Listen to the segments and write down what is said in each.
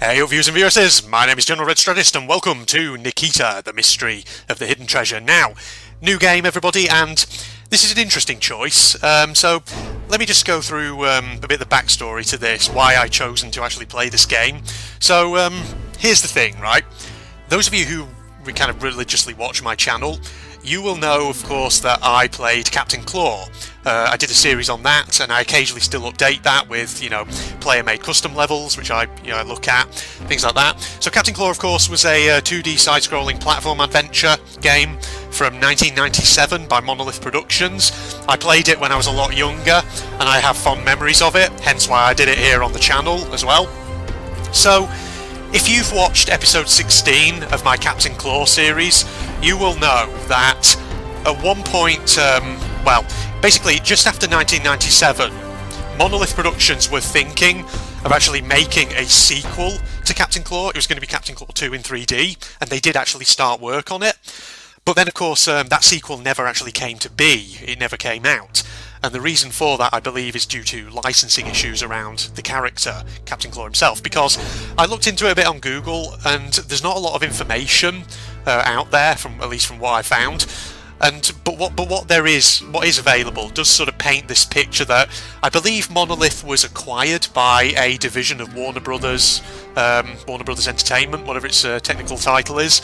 Hey viewers and viewers, my name is General Red Strategist and welcome to Nikita, the Mystery of the Hidden Treasure. Now, new game everybody, and this is an interesting choice, so let me just go through a bit of the backstory to this, why I chosen to actually play this game. So, here's the thing, right? Those of you who kind of religiously watch my channel, you will know, of course, that I played Captain Claw. I did a series on that, and I occasionally still update that with, player-made custom levels, which I look at, things like that. So Captain Claw, of course, was a 2D side-scrolling platform adventure game from 1997 by Monolith Productions. I played it when I was a lot younger, and I have fond memories of it, hence why I did it here on the channel as well. So, if you've watched episode 16 of my Captain Claw series, you will know that at one point, basically just after 1997, Monolith Productions were thinking of actually making a sequel to Captain Claw. It was going to be Captain Claw 2 in 3D, and they did actually start work on it. But then, of course, that sequel never actually came to be. It never came out. And the reason for that, I believe, is due to licensing issues around the character, Captain Claw himself, because I looked into it a bit on Google, and there's not a lot of information out there, at least from what I found. But what is available does sort of paint this picture that I believe Monolith was acquired by a division of Warner Brothers Entertainment, whatever its technical title is.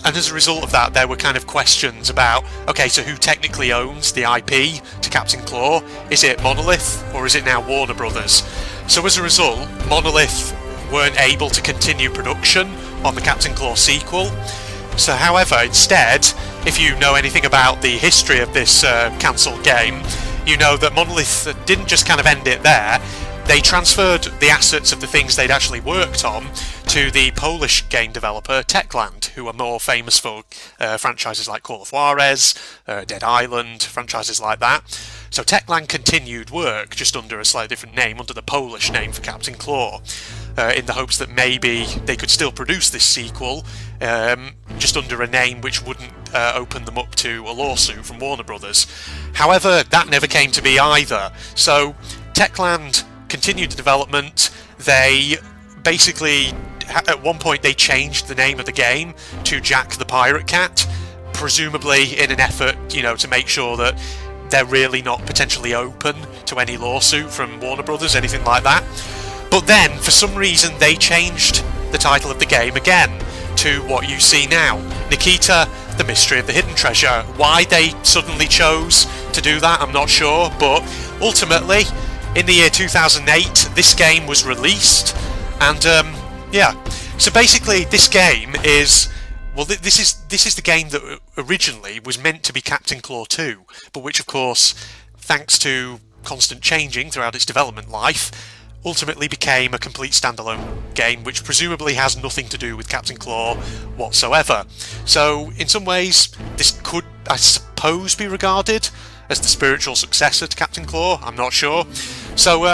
And as a result of that, there were kind of questions about, okay, so who technically owns the IP to Captain Claw? Is it Monolith, or is it now Warner Brothers? So as a result, Monolith weren't able to continue production on the Captain Claw sequel. So however, instead, if you know anything about the history of this cancelled game, you know that Monolith didn't just kind of end it there. They transferred the assets of the things they'd actually worked on to the Polish game developer Techland, who are more famous for franchises like Call of Juarez, Dead Island, franchises like that. So Techland continued work just under a slightly different name, under the Polish name for Captain Claw, in the hopes that maybe they could still produce this sequel just under a name which wouldn't open them up to a lawsuit from Warner Brothers. However, that never came to be either. So Techland continued the development. They basically, at one point, they changed the name of the game to Jack the Pirate Cat, presumably in an effort, to make sure that they're really not potentially open to any lawsuit from Warner Brothers, anything like that. But then, for some reason, they changed the title of the game again to what you see now, Nikita, the Mystery of the Hidden Treasure. Why they suddenly chose to do that, I'm not sure, but ultimately, in the year 2008, this game was released, and so basically this game is, this is the game that originally was meant to be Captain Claw 2, but which of course, thanks to constant changing throughout its development life, ultimately became a complete standalone game, which presumably has nothing to do with Captain Claw whatsoever. So in some ways, this could, I suppose, be regarded as the spiritual successor to Captain Claw. I'm not sure. So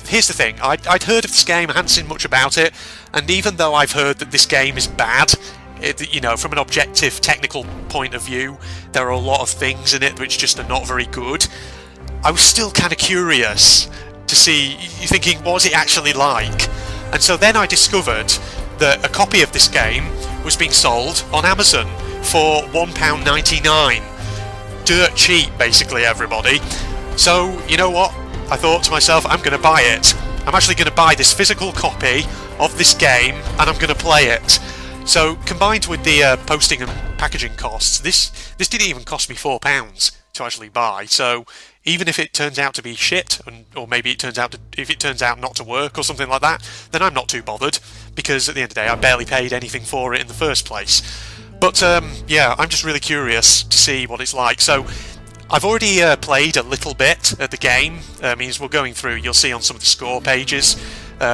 here's the thing, I'd heard of this game, I hadn't seen much about it, and even though I've heard that this game is bad, from an objective technical point of view, there are a lot of things in it which just are not very good, I was still kind of curious to see, thinking, what was it actually like? And so then I discovered that a copy of this game was being sold on Amazon for £1.99. Dirt cheap, basically, everybody. So, you know what? I thought to myself, I'm going to buy it. I'm actually going to buy this physical copy of this game, and I'm going to play it. So, combined with the posting and packaging costs, this didn't even cost me £4 to actually buy. So, even if it turns out to be shit, or maybe if it turns out not to work or something like that, then I'm not too bothered, because at the end of the day, I barely paid anything for it in the first place. But I'm just really curious to see what it's like. So I've already played a little bit at the game. As we're going through, you'll see on some of the score pages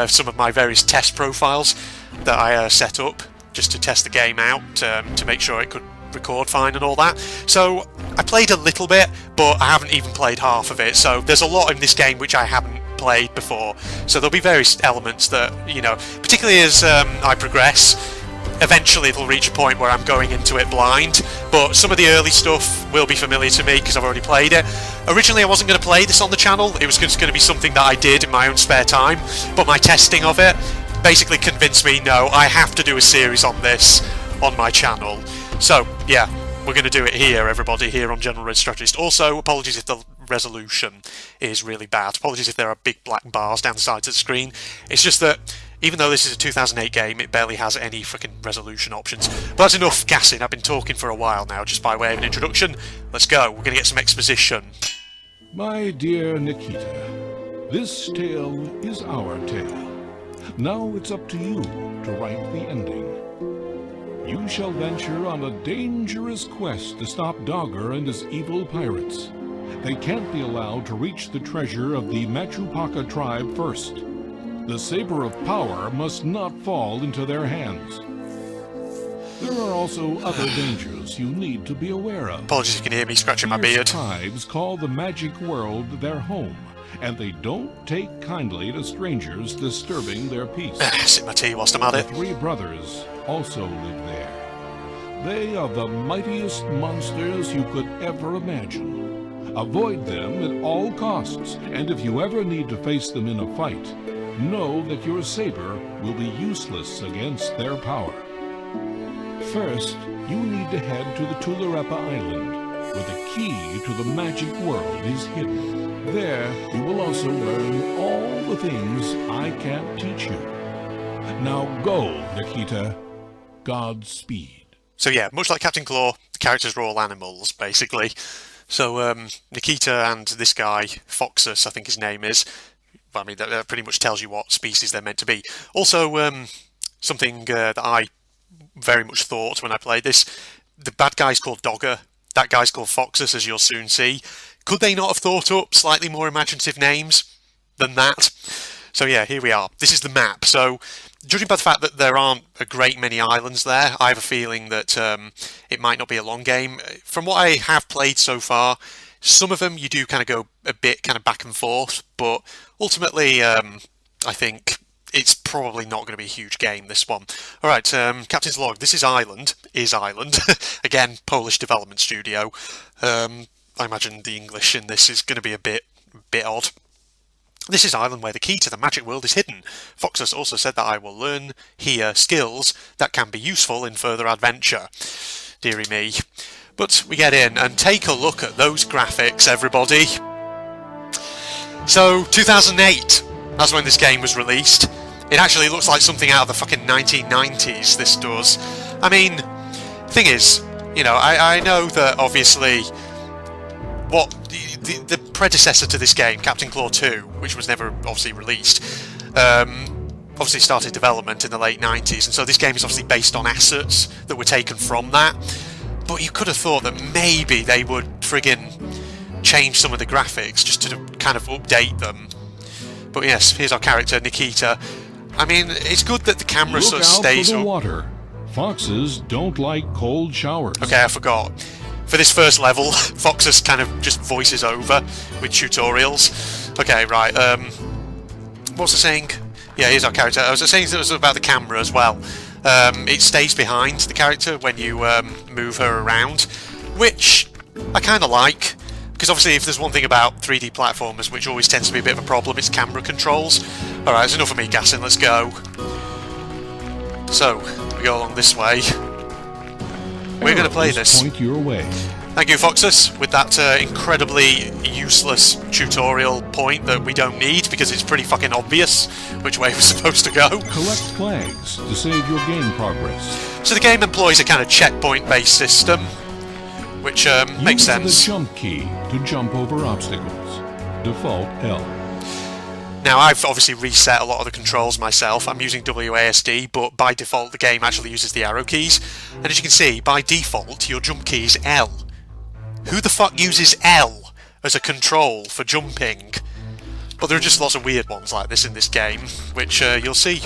some of my various test profiles that I set up just to test the game out to make sure it could record fine and all that. So I played a little bit, but I haven't even played half of it. So there's a lot in this game which I haven't played before. So there'll be various elements that, particularly as I progress, eventually it'll reach a point where I'm going into it blind, but some of the early stuff will be familiar to me because I've already played it. Originally I wasn't going to play this on the channel, it was just going to be something that I did in my own spare time, but my testing of it basically convinced me, no, I have to do a series on this on my channel. So, yeah, we're going to do it here, everybody, here on General Red Strategist. Also, apologies if the resolution is really bad. Apologies if there are big black bars down the sides of the screen. It's just that, even though this is a 2008 game, it barely has any freaking resolution options. But that's enough gassing. I've been talking for a while now, just by way of an introduction. Let's go. We're going to get some exposition. My dear Nikita, this tale is our tale. Now it's up to you to write the ending. You shall venture on a dangerous quest to stop Dogger and his evil pirates. They can't be allowed to reach the treasure of the Machupaca tribe first. The saber of power must not fall into their hands. There are also other dangers you need to be aware of. Apologies if you can hear me scratching my beard. Tribes call the magic world their home, and they don't take kindly to strangers disturbing their peace. Sip my tea whilst I'm at The it. three brothers also live there. They are the mightiest monsters you could ever imagine. Avoid them at all costs, and if you ever need to face them in a fight, know that your saber will be useless against their power. First, you need to head to the Tularapa Island, where the key to the magic world is hidden. There, you will also learn all the things I can't teach you. Now go, Nikita. Godspeed. So yeah, much like Captain Claw, the characters are all animals, basically. So Nikita and this guy, Foxus, I think his name is, I mean, that pretty much tells you what species they're meant to be. Also, something that I very much thought when I played this, the bad guy's called Dogger, that guy's called Foxus, as you'll soon see. Could they not have thought up slightly more imaginative names than that? So yeah, here we are. This is the map. So, judging by the fact that there aren't a great many islands there, I have a feeling that it might not be a long game. From what I have played so far, some of them you do kind of go a bit kind of back and forth, but ultimately I think it's probably not going to be a huge game, this one. Alright, Captain's Log. This is Island. Again, Polish development studio. I imagine the English in this is going to be a bit odd. This is Island where the key to the magic world is hidden. Foxus also said that I will learn here skills that can be useful in further adventure. Dearie me. But we get in and take a look at those graphics, everybody. So, 2008, that's when this game was released. It actually looks like something out of the fucking 1990s, this does. I mean, thing is, you know, I know that obviously what the predecessor to this game, Captain Claw 2, which was never obviously released, obviously started development in the late 90s, and so this game is obviously based on assets that were taken from that. But you could have thought that maybe they would friggin' change some of the graphics just to kind of update them. But yes, here's our character, Nikita. I mean, it's good that the camera sort of stays Look out up. for the water. Foxes don't like cold showers. Okay, I forgot. For this first level, Foxus kind of just voices over with tutorials. Okay, right, what was I saying? Yeah, here's our character. I was saying it was about the camera as well. It stays behind the character when you move her around, which I kind of like, because obviously if there's one thing about 3D platformers which always tends to be a bit of a problem, it's camera controls. Alright, that's enough of me gassing, let's go. So, we go along this way. We're going to play this. Point your way. Thank you, Foxus, with that incredibly useless tutorial point that we don't need because it's pretty fucking obvious which way we're supposed to go. Collect flags to save your game progress. So the game employs a kind of checkpoint-based system, which makes sense. Use the jump key to jump over obstacles. Default L. Now, I've obviously reset a lot of the controls myself. I'm using WASD, but by default the game actually uses the arrow keys. And as you can see, by default, your jump key is L. Who the fuck uses L as a control for jumping? But there are just lots of weird ones like this in this game, which you'll see.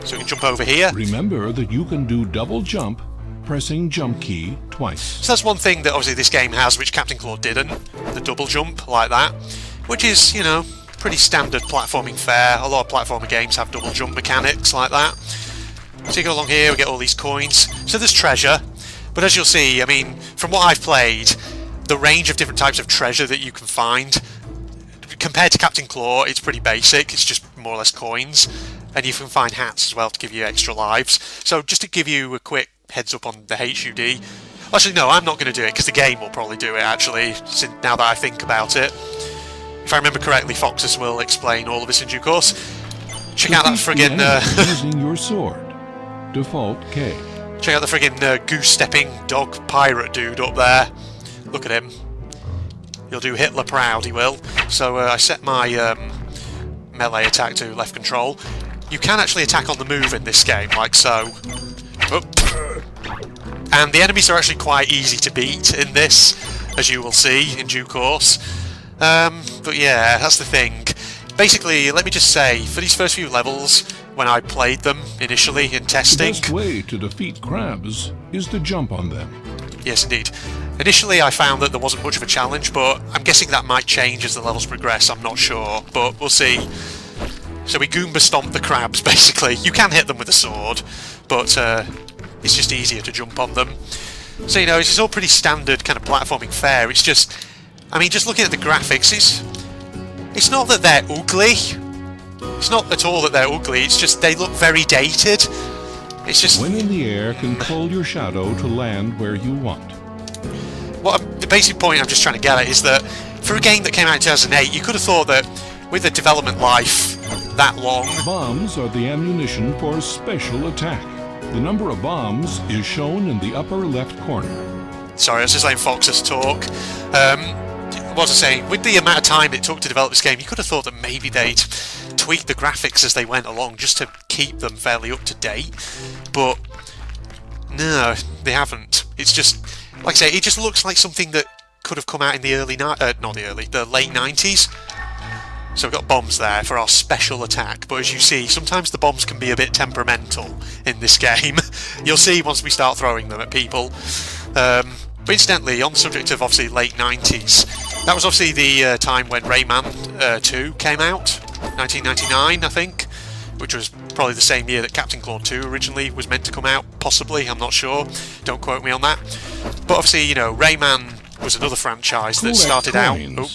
So we can jump over here. Remember that you can do double jump pressing jump key twice. So that's one thing that obviously this game has, which Captain Claw didn't. The double jump, like that. Which is, you know, pretty standard platforming fare. A lot of platformer games have double jump mechanics like that. So you go along here, we get all these coins. So there's treasure. But as you'll see, I mean, from what I've played, the range of different types of treasure that you can find, compared to Captain Claw, it's pretty basic. It's just more or less coins, and you can find hats as well to give you extra lives. So just to give you a quick heads up on the HUD. Actually, no, I'm not going to do it because the game will probably do it, actually, now that I think about it. If I remember correctly, Foxes will explain all of this in due course. Check out that friggin' using your sword. Default K. Check out the friggin' goose-stepping dog pirate dude up there. Look at him. He'll do Hitler proud, he will. So I set my melee attack to left control. You can actually attack on the move in this game, like so. Oh. And the enemies are actually quite easy to beat in this, as you will see in due course. But yeah, that's the thing. Basically, let me just say, for these first few levels, when I played them initially in testing... The best way to defeat crabs is to jump on them. Yes, indeed. Initially, I found that there wasn't much of a challenge, but I'm guessing that might change as the levels progress, I'm not sure, but we'll see. So we Goomba stomp the crabs, basically. You can hit them with a sword, but it's just easier to jump on them. So, you know, it's all pretty standard kind of platforming fare. It's just... I mean, just looking at the graphics, it's not that they're ugly. It's not at all that they're ugly, it's just they look very dated. It's just... When in the air, control your shadow to land where you want. The basic point I'm just trying to get at is that for a game that came out in 2008, you could have thought that with a development life that long... Bombs are the ammunition for special attack. The number of bombs is shown in the upper left corner. Sorry, I was just letting Foxes talk. What was I saying? With the amount of time it took to develop this game, you could have thought that maybe they'd tweak the graphics as they went along just to keep them fairly up to date. But no, they haven't. It's just, like I say, it just looks like something that could have come out in the the late 90s. So we've got bombs there for our special attack, but as you see, sometimes the bombs can be a bit temperamental in this game. You'll see once we start throwing them at people. But incidentally, on the subject of obviously late 90s, that was obviously the time when Rayman 2 came out, 1999 I think, which was probably the same year that Captain Claw 2 originally was meant to come out, possibly, I'm not sure, don't quote me on that. But obviously, you know, Rayman was another franchise that started out... Oh.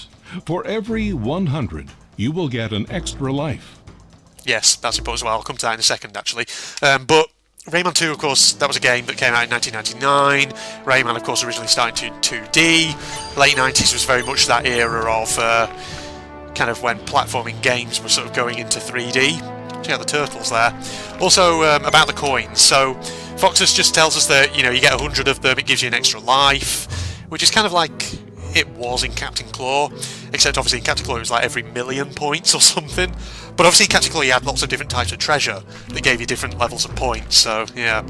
For every 100, you will get an extra life. Yes, that's important as well, I'll come to that in a second actually. But Rayman 2, of course, that was a game that came out in 1999. Rayman, of course, originally started in 2D. Late 90s was very much that era of kind of when platforming games were sort of going into 3D. Check out the turtles there. Also, about the coins. So, Foxes just tells us that, you know, you get 100 of them, it gives you an extra life, which is kind of like it was in Captain Claw, except obviously in Captain Claw it was like every 1,000,000 points or something. But obviously in Captain Claw you had lots of different types of treasure that gave you different levels of points, so yeah.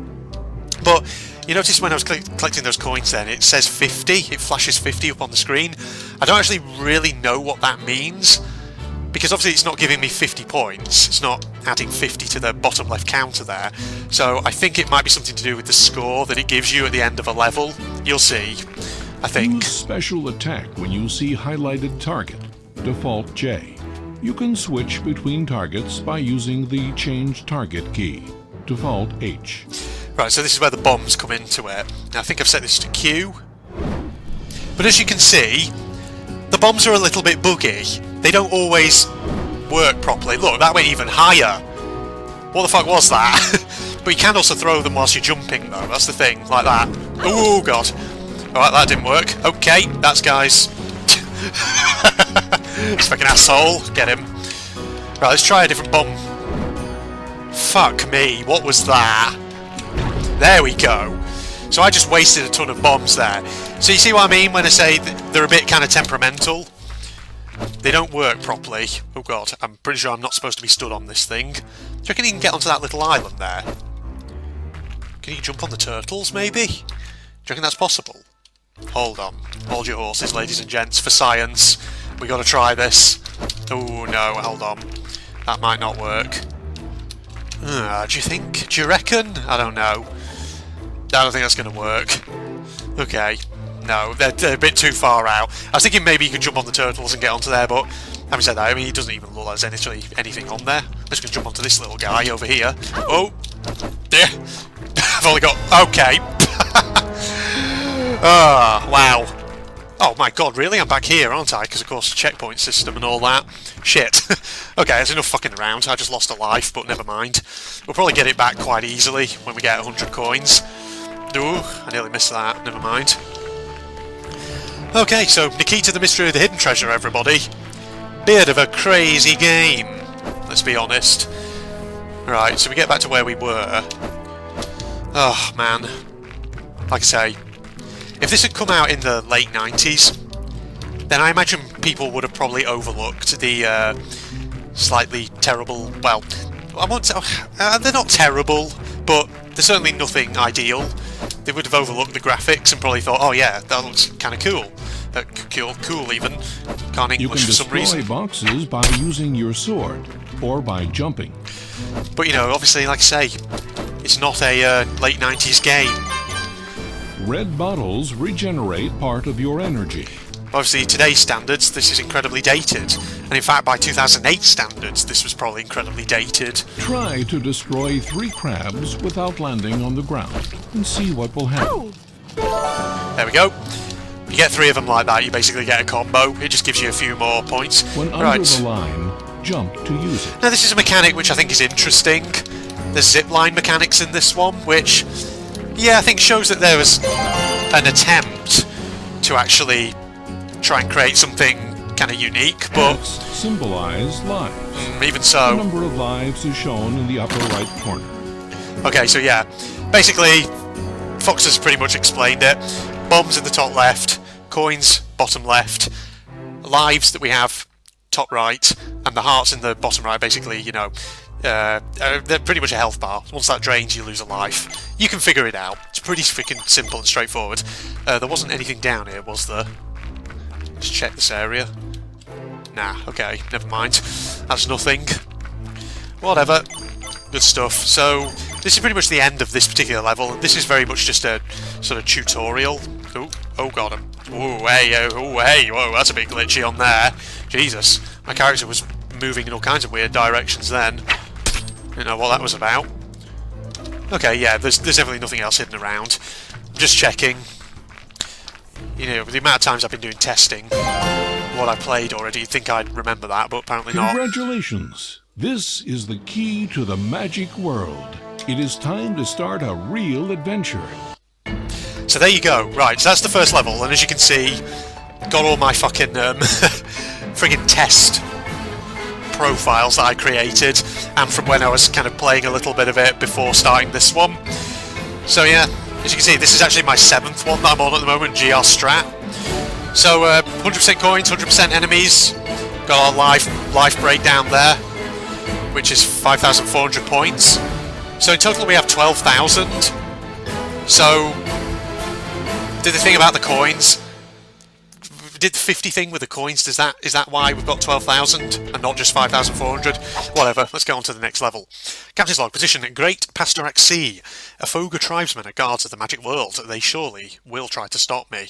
But you notice when I was collecting those coins then, it says 50, it flashes 50 up on the screen. I don't actually really know what that means, because obviously it's not giving me 50 points, it's not adding 50 to the bottom left counter there. So I think it might be something to do with the score that it gives you at the end of a level. You'll see, I think. Use special attack when you see highlighted target, default J. You can switch between targets by using the change target key, default H. Right, so this is where the bombs come into it. Now I think I've set this to Q. But as you can see, the bombs are a little bit buggy. They don't always work properly. Look, that went even higher. What the fuck was that? But you can also throw them whilst you're jumping though, that's the thing, like that. Oh god. Alright, that didn't work. Okay, that's guys. This fucking asshole. Get him. Right, let's try a different bomb. Fuck me, what was that? There we go. So I just wasted a ton of bombs there. So you see what I mean when I say they're a bit kind of temperamental? They don't work properly. Oh god, I'm pretty sure I'm not supposed to be stood on this thing. Do you reckon you can get onto that little island there? Can you jump on the turtles, maybe? Do you reckon that's possible? Hold on. Hold your horses, ladies and gents, for science. We gotta try this. Oh no, hold on. That might not work. Do you think? Do you reckon? I don't know. I don't think that's gonna work. Okay. No, they're a bit too far out. I was thinking maybe you could jump on the turtles and get onto there, but having said that, I mean, it doesn't even look like there's anything on there. I'm just gonna jump onto this little guy over here. Oh! Yeah! I've only got... Okay! Ah, wow. Oh my god, really? I'm back here, aren't I? Because of course, checkpoint system and all that. Shit. Okay, there's enough fucking around. I just lost a life, but never mind. We'll probably get it back quite easily when we get 100 coins. Ooh, I nearly missed that. Never mind. Okay, so Nikita, the Mystery of the Hidden Treasure, everybody. Bit of a crazy game, let's be honest. Right, so we get back to where we were. Oh, man. Like I say, if this had come out in the late 90s, then I imagine people would have probably overlooked the slightly terrible... Well, I won't say... they're not terrible, but they're certainly nothing ideal. They would have overlooked the graphics and probably thought, oh yeah, that looks kind of cool. Cool even. Can't English for some reason. You can destroy boxes by using your sword, or by jumping. But you know, obviously, like I say, it's not a late 90s game. Red bottles regenerate part of your energy. Obviously, today's standards, this is incredibly dated. And in fact, by 2008 standards, this was probably incredibly dated. Try to destroy 3 crabs without landing on the ground, and see what will happen. There we go. You get 3 of them like that, you basically get a combo. It just gives you a few more points. When under the line, jump to use it. Now, this is a mechanic which I think is interesting. There's zipline mechanics in this one, which, yeah, I think shows that there was an attempt to actually try and create something kind of unique, but... X symbolize lives. Even so... The number of lives is shown in the upper right corner. Okay, so yeah, basically, Fox has pretty much explained it. Bombs in the top left, coins bottom left, lives that we have top right, and the hearts in the bottom right, basically, you know, they're pretty much a health bar. Once that drains, you lose a life. You can figure it out. It's pretty freaking simple and straightforward. There wasn't anything down here, was there? Let's check this area. Nah, okay, never mind. That's nothing. Whatever. Good stuff. So, this is pretty much the end of this particular level. This is very much just a sort of tutorial. Ooh, oh god. Ooh, hey, whoa, that's a bit glitchy on there. Jesus, my character was moving in all kinds of weird directions then. Didn't know what that was about. Okay, yeah, there's definitely nothing else hidden around. Just checking. You know, with the amount of times I've been doing testing, what I played already, you'd think I'd remember that, but apparently not. Congratulations! This is the key to the magic world. It is time to start a real adventure. So there you go. Right, so that's the first level, and as you can see, got all my fucking friggin' test profiles that I created, and from when I was kind of playing a little bit of it before starting this one. So yeah, as you can see, this is actually my 7th one that I'm on at the moment, GR Strat. So 100% coins, 100% enemies. Got our life breakdown there, which is 5,400 points. So in total we have 12,000. So did the thing about the coins. Did the 50 thing with the coins, is that why we've got 12,000 and not just 5,400? Whatever, let's go on to the next level. Captain's log, position Great Pastorak Sea. A Foga tribesmen are guards of the magic world. They surely will try to stop me.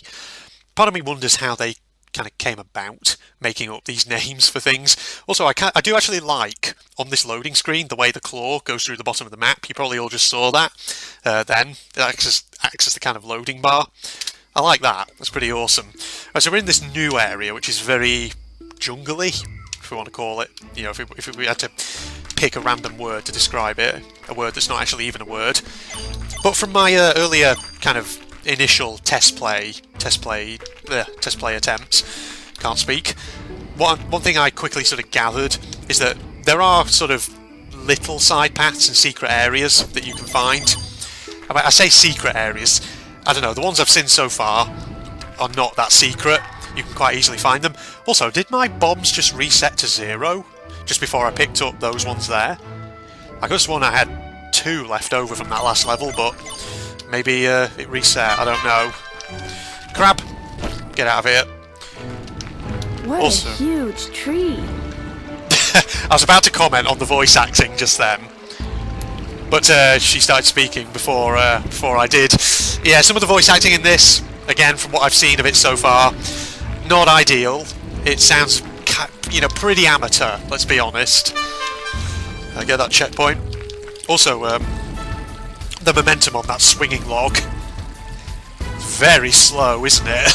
Part of me wonders how they kind of came about making up these names for things. Also, I do actually like, on this loading screen, the way the claw goes through the bottom of the map. You probably all just saw that then. It acts as the kind of loading bar. I like that. That's pretty awesome. Right, so we're in this new area, which is very jungle-y, if we want to call it. You know, if we had to pick a random word to describe it, a word that's not actually even a word. But from my earlier kind of initial test play attempts, can't speak. One thing I quickly sort of gathered is that there are sort of little side paths and secret areas that you can find. I say secret areas. I don't know, the ones I've seen so far are not that secret. You can quite easily find them. Also, did my bombs just reset to 0 just before I picked up those ones there? I could have sworn I had 2 left over from that last level, but maybe it reset, I don't know. Crab! Get out of here. What Also, a huge tree. I was about to comment on the voice acting just then, but she started speaking before I did. Yeah, some of the voice acting in this, again, from what I've seen of it so far, not ideal. It sounds, you know, pretty amateur, let's be honest. I get that checkpoint. Also, the momentum on that swinging log, very slow, isn't it?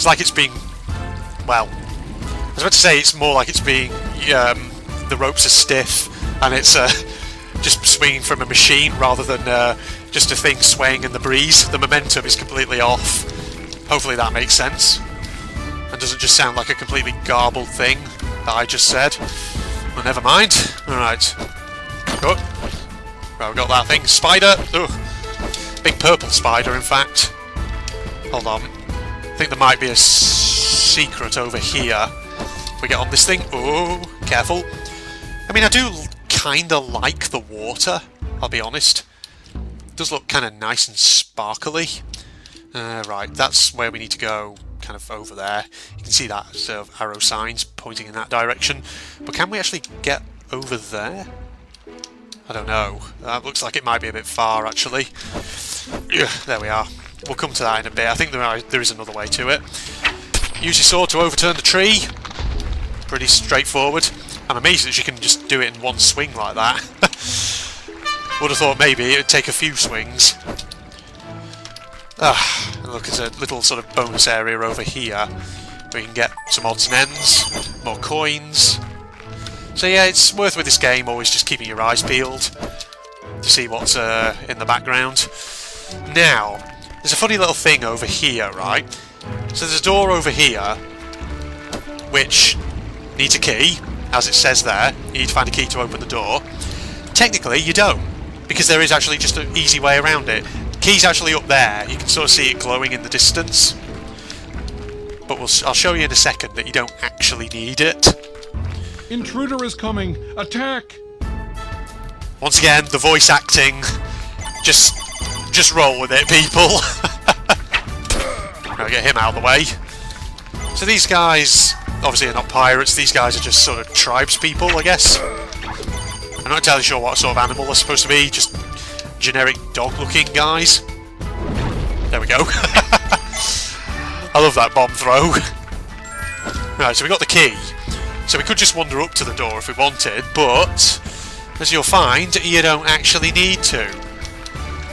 like it's being... Well, I was about to say it's more like it's being... the ropes are stiff and it's just swinging from a machine rather than just a thing swaying in the breeze. The momentum is completely off. Hopefully that makes sense. And doesn't just sound like a completely garbled thing that I just said. Well, never mind. Alright. Good. Well, we got that thing. Spider! Ugh. Big purple spider, in fact. Hold on. I think there might be a secret over here. If we get on this thing. Oh, careful. I mean, I do kinda like the water, I'll be honest. It does look kinda nice and sparkly. Right, that's where we need to go, kind of over there. You can see that sort of arrow signs pointing in that direction. But can we actually get over there? I don't know. That looks like it might be a bit far, actually. Yeah, there we are. We'll come to that in a bit. I think there is another way to it. Use your sword to overturn the tree. Pretty straightforward. I'm amazed that you can just do it in one swing like that. Would have thought maybe it would take a few swings. Look, there's a little sort of bonus area over here where you can get some odds and ends, more coins. So yeah, it's worth with this game always just keeping your eyes peeled to see what's in the background. Now, there's a funny little thing over here, right? So there's a door over here which needs a key, as it says there. You need to find a key to open the door. Technically, you don't, because there is actually just an easy way around it. The key's actually up there. You can sort of see it glowing in the distance. But I'll show you in a second that you don't actually need it. Intruder is coming! Attack! Once again, the voice acting. Just roll with it, people. I'll get him out of the way. So these guys, obviously, are not pirates. These guys are just sort of tribespeople, I guess. I'm not entirely sure what sort of animal they're supposed to be. Just generic dog-looking guys. There we go. I love that bomb throw. Right, so we got the key. So we could just wander up to the door if we wanted, but as you'll find, you don't actually need to.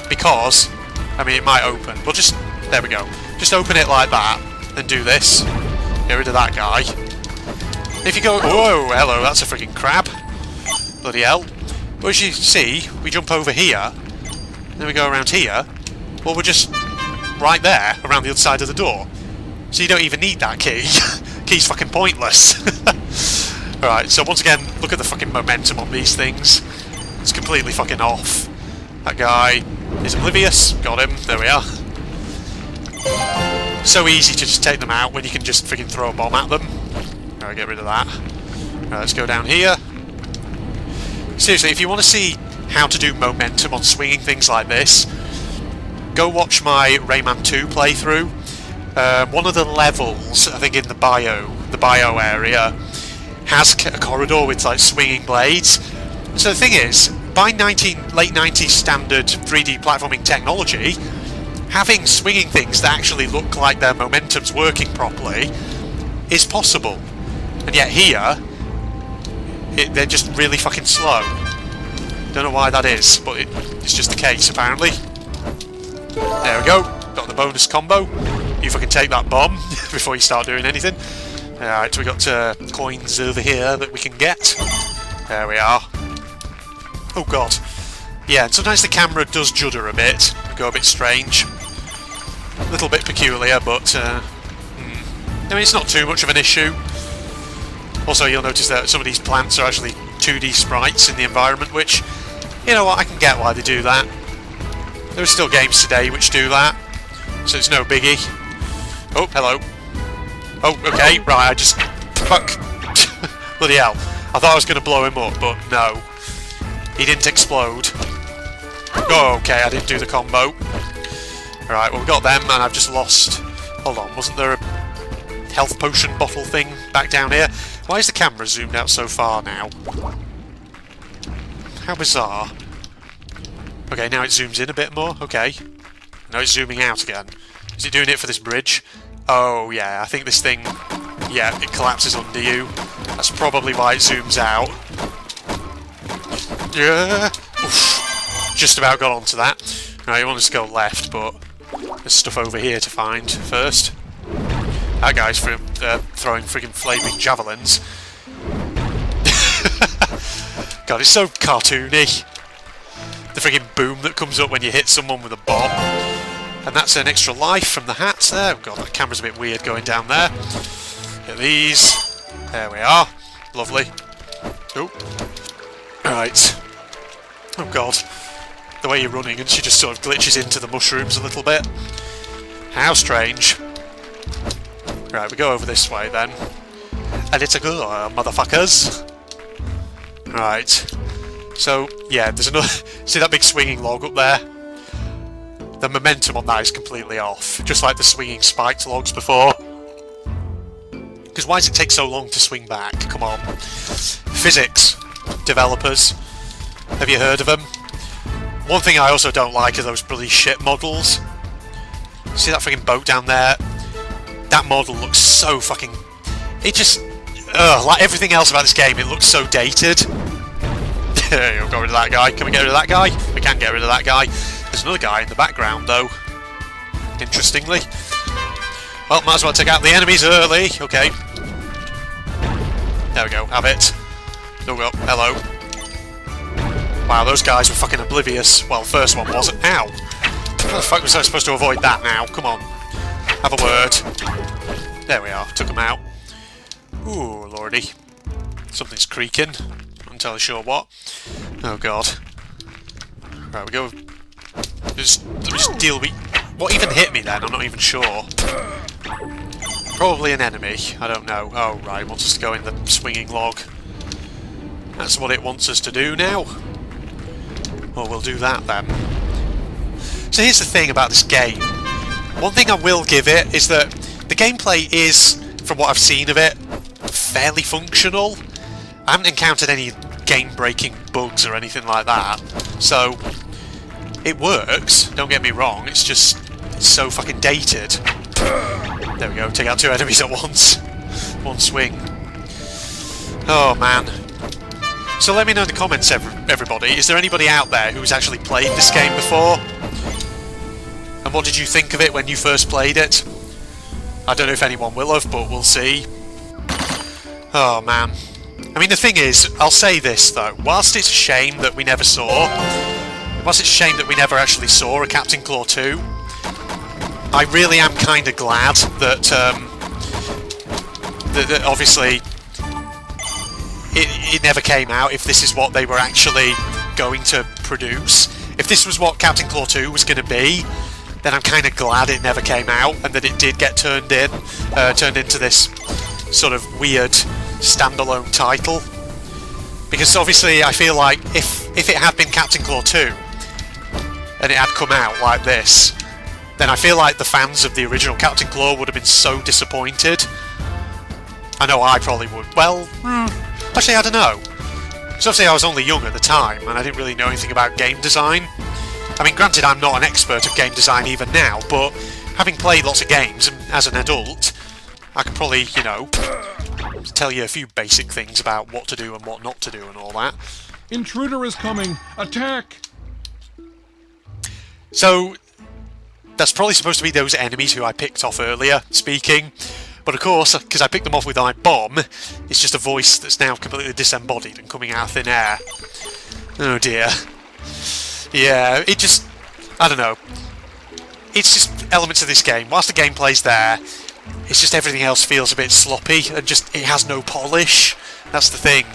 Because, I mean, it might open. We'll just, there we go. Just open it like that, and do this. Get rid of that guy. If you go, whoa, hello, that's a freaking crab. Bloody hell. But as you see, we jump over here, then we go around here. Well, we're just right there, around the other side of the door. So you don't even need that key. Key's fucking pointless. Alright, so once again, look at the fucking momentum on these things. It's completely fucking off. That guy is oblivious. Got him. There we are. So easy to just take them out when you can just freaking throw a bomb at them. Alright, get rid of that. Alright, let's go down here. Seriously, if you want to see how to do momentum on swinging things like this, go watch my Rayman 2 playthrough. One of the levels, I think in the bio area, has a corridor with like swinging blades. So the thing is, by late 90s standard 3D platforming technology, having swinging things that actually look like their momentum's working properly is possible. And yet here, they're just really fucking slow. Don't know why that is, but it's just the case apparently. There we go, got the bonus combo. You fucking take that bomb before you start doing anything. Alright, so we got coins over here that we can get. There we are. Oh god. Yeah, and sometimes the camera does judder a bit, go a bit strange. A little bit peculiar, but I mean, it's not too much of an issue. Also, you'll notice that some of these plants are actually 2D sprites in the environment, which, you know what, I can get why they do that. There are still games today which do that, so it's no biggie. Oh, hello. Oh, okay, right, I just... Fuck. Bloody hell. I thought I was going to blow him up, but no. He didn't explode. Oh, okay, I didn't do the combo. Alright, well, we got them, and I've just lost... Hold on, wasn't there a health potion bottle thing back down here? Why is the camera zoomed out so far now? How bizarre. Okay, now it zooms in a bit more. Okay. Now it's zooming out again. Is it doing it for this bridge? Oh, yeah, I think this thing... Yeah, it collapses under you. That's probably why it zooms out. Yeah. Oof. Just about got onto that. Right, you want us to go left, but there's stuff over here to find first. That guy's throwing friggin' flaming javelins. God, it's so cartoony. The friggin' boom that comes up when you hit someone with a bomb. And that's an extra life from the hat there. Oh god, that camera's a bit weird going down there. Get these. There we are. Lovely. Oh. Right. Oh god. The way you're running and she just sort of glitches into the mushrooms a little bit. How strange. Right, we go over this way then. And it's a good motherfuckers. Right. So, yeah, there's another... See that big swinging log up there? The momentum on that is completely off. Just like the swinging spiked logs before. Because why does it take so long to swing back? Come on. Physics. Developers. Have you heard of them? One thing I also don't like are those bloody ship models. See that freaking boat down there? That model looks so fucking... It just... like everything else about this game, it looks so dated. You'll go rid of that guy. Can we get rid of that guy? We can get rid of that guy. There's another guy in the background, though. Interestingly. Well, might as well take out the enemies early. Okay. There we go. Have it. Oh, well, hello. Wow, those guys were fucking oblivious. Well, the first one wasn't. Ow! How the fuck was I supposed to avoid that now? Come on. Have a word. There we are. Took them out. Ooh, lordy. Something's creaking. Not entirely sure what. Oh, God. Right, we go... Let me just deal with... What even hit me then? I'm not even sure. Probably an enemy. I don't know. Oh, right. It wants us to go in the swinging log. That's what it wants us to do now. Well, we'll do that then. So here's the thing about this game. One thing I will give it is that the gameplay is, from what I've seen of it, fairly functional. I haven't encountered any game-breaking bugs or anything like that. So, it works, don't get me wrong, it's just it's so fucking dated. There we go, take out two enemies at once. One swing. Oh man. So let me know in the comments, everybody, is there anybody out there who's actually played this game before? And what did you think of it when you first played it? I don't know if anyone will have, but we'll see. Oh man. I mean, the thing is, I'll say this though, whilst it's a shame that we never saw... Whilst it's a shame that we never actually saw a Captain Claw 2, I really am kind of glad that, that obviously it never came out if this is what they were actually going to produce. If this was what Captain Claw 2 was going to be, then I'm kind of glad it never came out and that it did get turned into this sort of weird standalone title. Because obviously I feel like if it had been Captain Claw 2 and it had come out like this, then I feel like the fans of the original Captain Claw would have been so disappointed. I know I probably would. Well, actually I don't know. Because obviously I was only young at the time and I didn't really know anything about game design. I mean, granted I'm not an expert of game design even now, but having played lots of games and as an adult, I could probably, you know, tell you a few basic things about what to do and what not to do and all that. Intruder is coming! Attack! So, that's probably supposed to be those enemies who I picked off earlier, speaking. But of course, because I picked them off with my bomb, it's just a voice that's now completely disembodied and coming out of thin air. Oh dear. Yeah, it just... I don't know. It's just elements of this game. Whilst the gameplay's there, it's just everything else feels a bit sloppy and just it has no polish. That's the thing.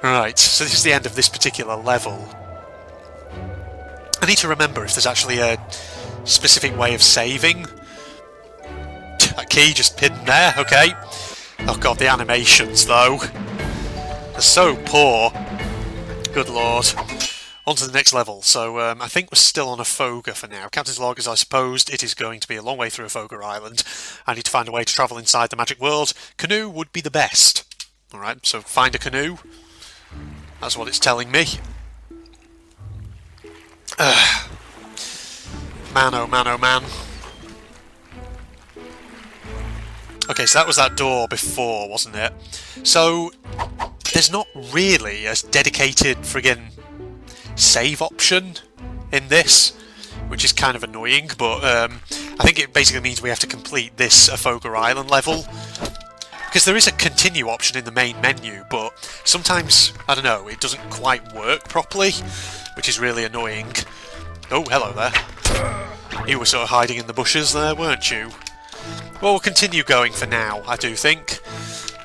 Right, so this is the end of this particular level. I need to remember if there's actually a specific way of saving. That key just hidden there, okay. Oh god, the animations though. They're so poor. Good lord. On to the next level. So I think we're still on a Fogre for now. Captain's log, as I supposed, it is going to be a long way through a Fogre island. I need to find a way to travel inside the magic world. Canoe would be the best. Alright, so find a canoe. That's what it's telling me. Man, oh man, oh man. Okay, so that was that door before, wasn't it? So, there's not really a dedicated friggin' save option in this, which is kind of annoying, but I think it basically means we have to complete this Afoga Island level. Because there is a continue option in the main menu, but sometimes, I don't know, it doesn't quite work properly, which is really annoying. Oh, hello there. You were sort of hiding in the bushes there, weren't you? Well, we'll continue going for now, I do think.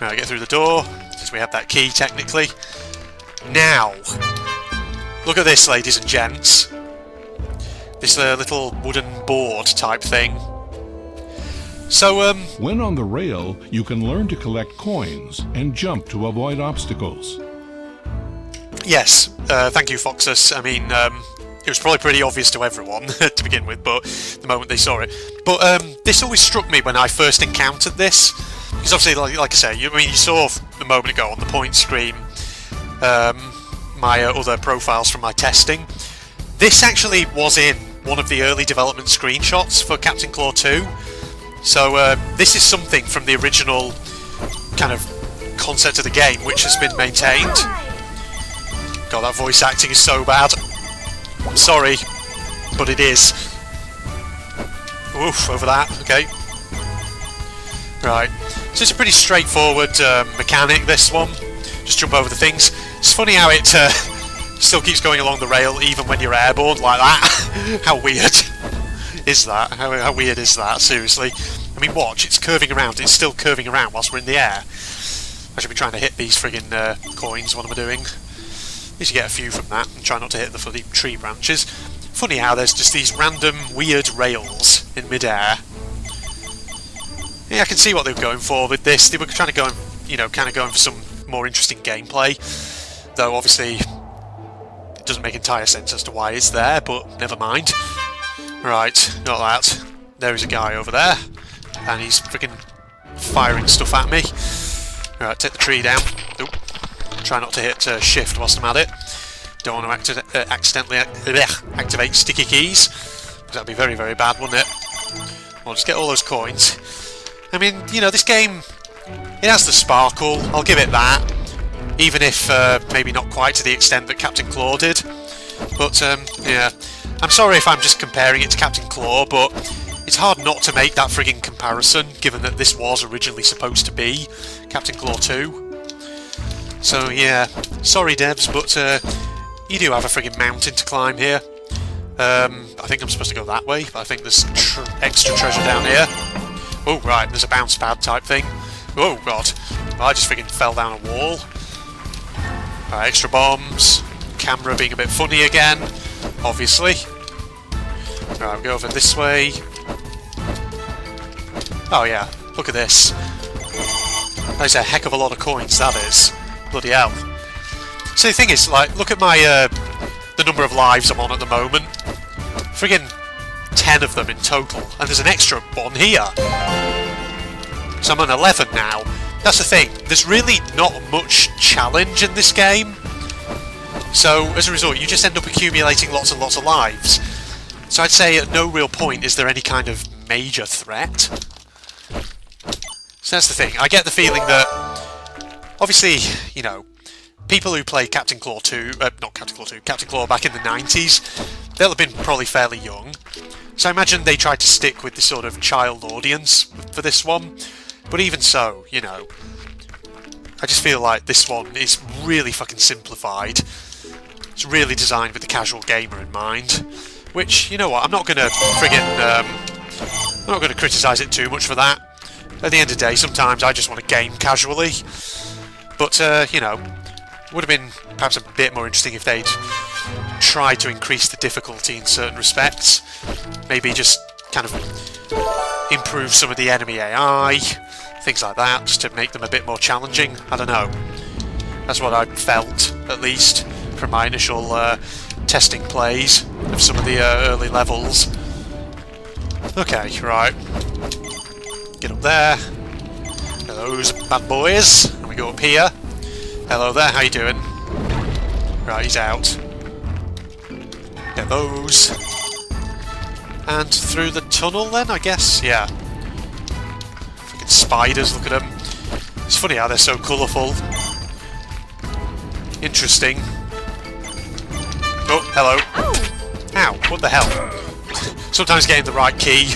Right, get through the door, since we have that key, technically. Now, look at this, ladies and gents. This little wooden board type thing. So, When on the rail, you can learn to collect coins and jump to avoid obstacles. yes, thank you, Foxus. I mean, it was probably pretty obvious to everyone to begin with, but the moment they saw it. But this always struck me when I first encountered this, because obviously, like I say, you saw a moment ago on the point screen my other profiles from my testing. This actually was in one of the early development screenshots for Captain Claw 2. So this is something from the original kind of concept of the game which has been maintained. God, that voice acting is so bad. I'm sorry, but it is. Oof, over that, okay. Right, so it's a pretty straightforward mechanic, this one. Just jump over the things. It's funny how it still keeps going along the rail even when you're airborne like that. How weird is that? How weird is that? Seriously. I mean, watch, it's curving around. It's still curving around whilst we're in the air. I should be trying to hit these friggin' coins. What am I doing? At least you get a few from that and try not to hit the bloody tree branches. Funny how there's just these random weird rails in midair. Yeah, I can see what they were going for with this. They were trying to go, kind of going for some more interesting gameplay. Though, obviously, it doesn't make entire sense as to why it's there, but never mind. Right, not that. There is a guy over there, and he's freaking firing stuff at me. Right, take the tree down. Oop. Try not to hit shift whilst I'm at it. Don't want to accidentally activate sticky keys, because that'd be very, very bad, wouldn't it? Well, just get all those coins. I mean, this game, it has the sparkle, I'll give it that. Even if maybe not quite to the extent that Captain Claw did. But, yeah. I'm sorry if I'm just comparing it to Captain Claw, but it's hard not to make that frigging comparison, given that this was originally supposed to be Captain Claw 2. So, yeah. Sorry, devs, but you do have a frigging mountain to climb here. I think I'm supposed to go that way, but I think there's extra treasure down here. Oh, right, there's a bounce pad type thing. Oh, God. I just frigging fell down a wall. Right, extra bombs. Camera being a bit funny again, obviously. Right, we'll go over this way. Oh, yeah, look at this. That's a heck of a lot of coins, that is. Bloody hell. So the thing is, like, look at my, the number of lives I'm on at the moment. Friggin' 10 of them in total, and there's an extra one here. So I'm on 11 now. That's the thing, there's really not much challenge in this game. So, as a result, you just end up accumulating lots and lots of lives. So I'd say at no real point is there any kind of major threat. So that's the thing, I get the feeling that, obviously, people who play Captain Claw 2, not Captain Claw 2, Captain Claw back in the 90s, they'll have been probably fairly young. So I imagine they tried to stick with the sort of child audience for this one. But even so, I just feel like this one is really fucking simplified. It's really designed with the casual gamer in mind. Which, you know what, I'm not gonna friggin', I'm not gonna criticise it too much for that. At the end of the day, sometimes I just want to game casually. But, would have been perhaps a bit more interesting if they'd tried to increase the difficulty in certain respects. Maybe just kind of improve some of the enemy AI, things like that, just to make them a bit more challenging. I don't know. That's what I felt, at least, from my initial testing plays of some of the early levels. Okay, right. Get up there. Get those bad boys. And we go up here. Hello there, how you doing? Right, he's out. Get those. And through the tunnel then, I guess? Yeah. Freaking spiders, look at them. It's funny how they're so colourful. Interesting. Oh, hello. Ow, what the hell? Sometimes getting the right key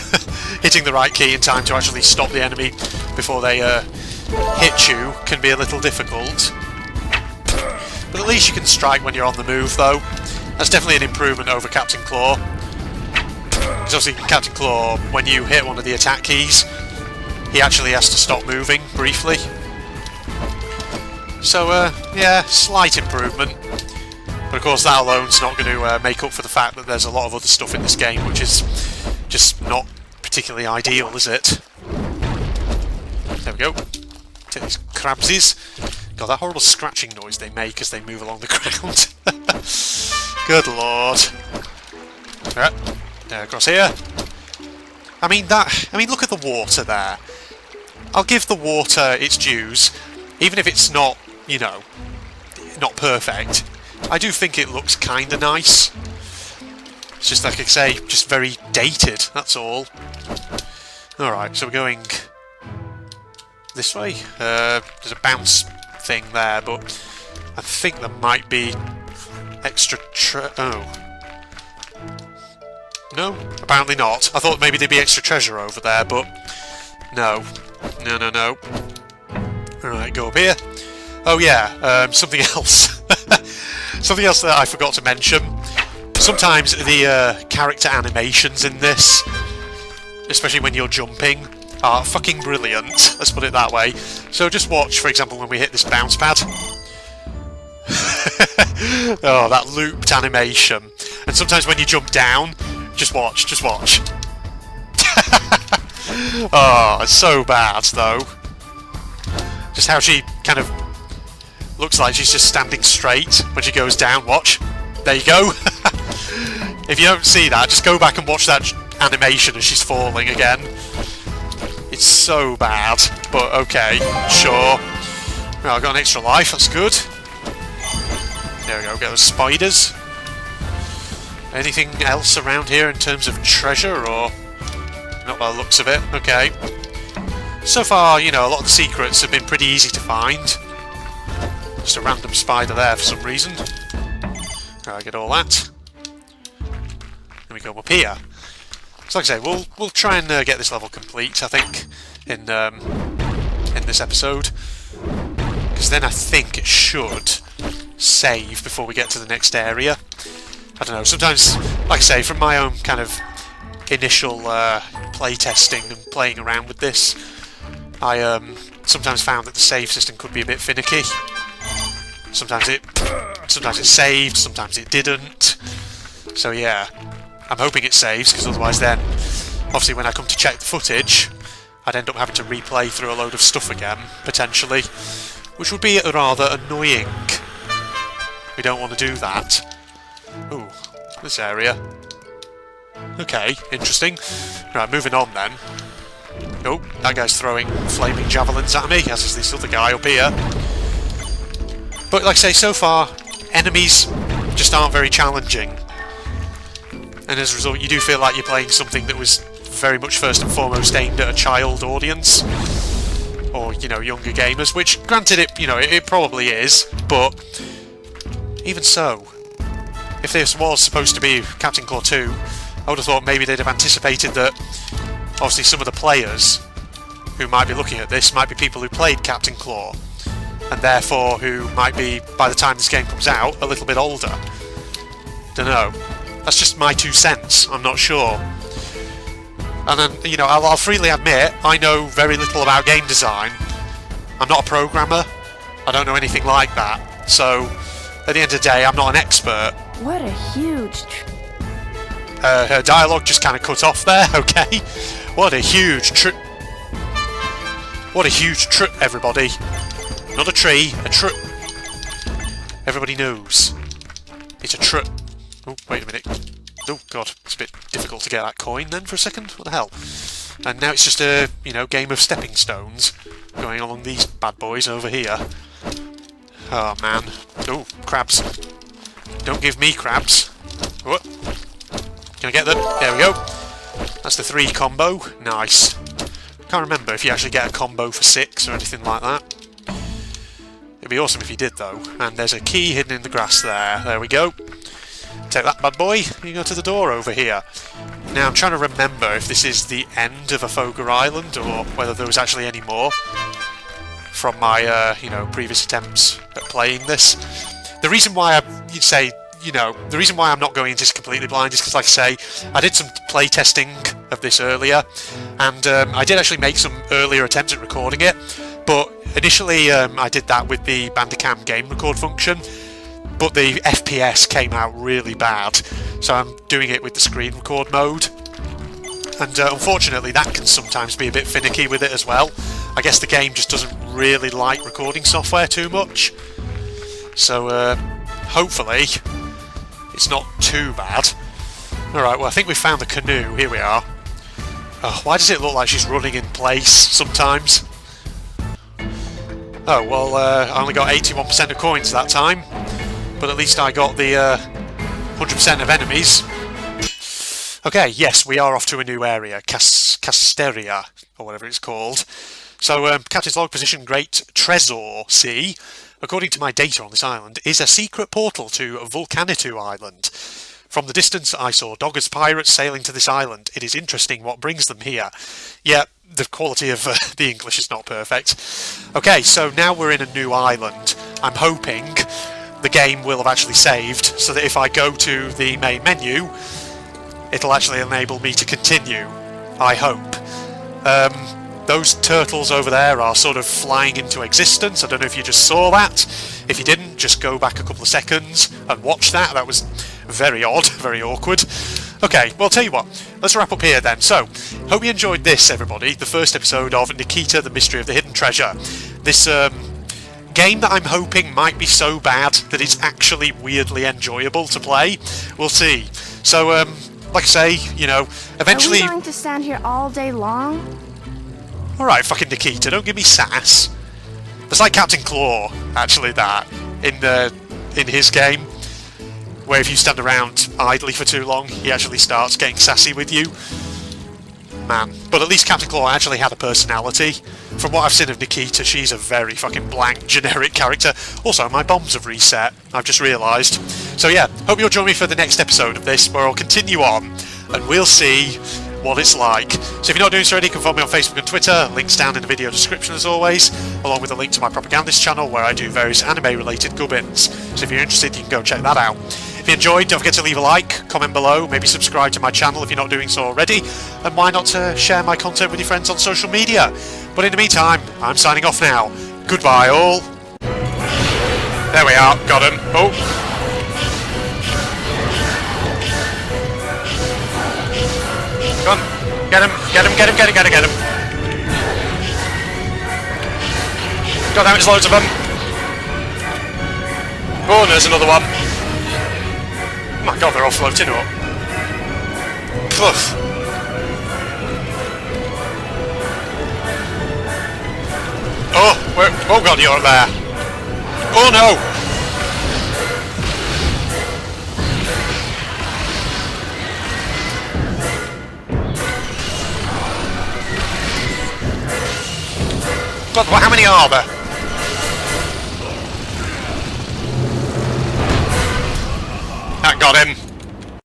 hitting the right key in time to actually stop the enemy before they hit you can be a little difficult. But at least you can strike when you're on the move, though. That's definitely an improvement over Captain Claw. Because obviously Captain Claw, when you hit one of the attack keys, he actually has to stop moving briefly. So, yeah, slight improvement. But of course that alone's not going to make up for the fact that there's a lot of other stuff in this game which is just not particularly ideal, is it? There we go. Take these crabsies. God, that horrible scratching noise they make as they move along the ground. Good lord. Right, there, across here. I mean, look at the water there. I'll give the water its dues, even if it's not, you know, not perfect. I do think it looks kinda nice. It's just, like I say, just very dated, that's all. Alright, so we're going this way. There's a bounce thing there, but I think there might be extra oh. No? Apparently not. I thought maybe there'd be extra treasure over there, but no. No. Alright, go up here. Oh yeah, something else. Something else that I forgot to mention. Sometimes the character animations in this, especially when you're jumping, are fucking brilliant, let's put it that way. So just watch, for example, when we hit this bounce pad. Oh, that looped animation. And sometimes when you jump down, just watch. Oh, it's so bad, though. Just how she kind of looks like she's just standing straight when she goes down. Watch. There you go. If you don't see that, just go back and watch that animation as she's falling again. It's so bad, but okay, sure. Well, I've got an extra life, that's good. There we go, get those spiders. Anything else around here in terms of treasure, or... not by the looks of it, okay. So far, you know, a lot of the secrets have been pretty easy to find. Just a random spider there for some reason. Right, get all that. Then we go up here. So like I say, we'll try and get this level complete, I think, in this episode. Because then I think it should save before we get to the next area. I don't know, sometimes, like I say, from my own kind of initial play testing and playing around with this, I sometimes found that the save system could be a bit finicky. Sometimes it saved, sometimes it didn't. So yeah, I'm hoping it saves, because otherwise then, obviously when I come to check the footage, I'd end up having to replay through a load of stuff again, potentially, which would be rather annoying. We don't want to do that. Ooh, this area. Okay, interesting. Right, moving on then. Oh, that guy's throwing flaming javelins at me, as is this other guy up here. But like I say, so far, enemies just aren't very challenging. And as a result, you do feel like you're playing something that was very much first and foremost aimed at a child audience. Or, you know, younger gamers, which, granted, it probably is, but even so, if this was supposed to be Captain Claw 2, I would have thought maybe they'd have anticipated that, obviously, some of the players who might be looking at this might be people who played Captain Claw, and therefore who might be, by the time this game comes out, a little bit older. Dunno. That's just my 2 cents, I'm not sure. And then, you know, I'll freely admit, I know very little about game design. I'm not a programmer, I don't know anything like that, so at the end of the day, I'm not an expert. What a huge her dialogue just kind of cut off there, okay? What a huge What a huge everybody. Not a tree, a Everybody knows. It's a Oh, wait a minute. Oh, God, it's a bit difficult to get that coin then for a second. What the hell? And now it's just a, you know, game of stepping stones going along these bad boys over here. Oh, man. Oh, crabs. Don't give me crabs. What? Can I get them? There we go. That's the 3 combo. Nice. Can't remember if you actually get a combo for 6 or anything like that. It'd be awesome if you did, though. And there's a key hidden in the grass there. There we go. Take that, bad boy. You go to the door over here. Now I'm trying to remember if this is the end of Afoga Island or whether there was actually any more from my previous attempts at playing this. The reason why the reason why I'm not going into this completely blind is because, like I say, I did some play testing of this earlier, and I did actually make some earlier attempts at recording it, but initially I did that with the Bandicam game record function, but the FPS came out really bad, so I'm doing it with the screen record mode, and unfortunately that can sometimes be a bit finicky with it as well. I guess the game just doesn't really like recording software too much, so hopefully it's not too bad. Alright, well I think we found the canoe. Here we are. Oh, why does it look like she's running in place sometimes? Oh, well I only got 81% of coins that time, but at least I got the 100% of enemies. Okay, yes, we are off to a new area, Casteria, or whatever it's called. So, Captain's log position, Great Trezor Sea, according to my data on this island, is a secret portal to Vulcanitu Island. From the distance, I saw doggers pirates sailing to this island. It is interesting what brings them here. Yeah, the quality of the English is not perfect. Okay, so now we're in a new island. I'm hoping the game will have actually saved, so that if I go to the main menu, it'll actually enable me to continue. I hope. Those turtles over there are sort of flying into existence. I don't know if you just saw that. If you didn't, just go back a couple of seconds and watch that. That was very odd, very awkward. Okay, well, I'll tell you what. Let's wrap up here then. So, hope you enjoyed this, everybody. The first episode of Nikita, the Mystery of the Hidden Treasure. This game that I'm hoping might be so bad that it's actually weirdly enjoyable to play. We'll see. So, like I say, eventually... Are we going to stand here all day long? Alright, fucking Nikita, don't give me sass. It's like Captain Claw, actually, that, in his game, where if you stand around idly for too long, he actually starts getting sassy with you. Man. But at least Captain Claw actually had a personality. From what I've seen of Nikita, she's a very fucking blank, generic character. Also, my bombs have reset, I've just realised. So yeah, hope you'll join me for the next episode of this, where I'll continue on, and we'll see what it's like. So if you're not doing so already, you can follow me on Facebook and Twitter, links down in the video description as always, along with a link to my propagandist channel where I do various anime related gubbins. So if you're interested, you can go check that out. If you enjoyed, don't forget to leave a like, comment below, maybe subscribe to my channel if you're not doing so already, and why not share my content with your friends on social media. But in the meantime, I'm signing off now. Goodbye all. There we are, got him. Oh. Come on, get him, get him, get him, get him, get him, get him. God damn it, there's loads of them. Oh, there's another one. Oh my god, they're all floating up. Poof. Oh god, you're up there. Oh no! God, how many are there? That got him.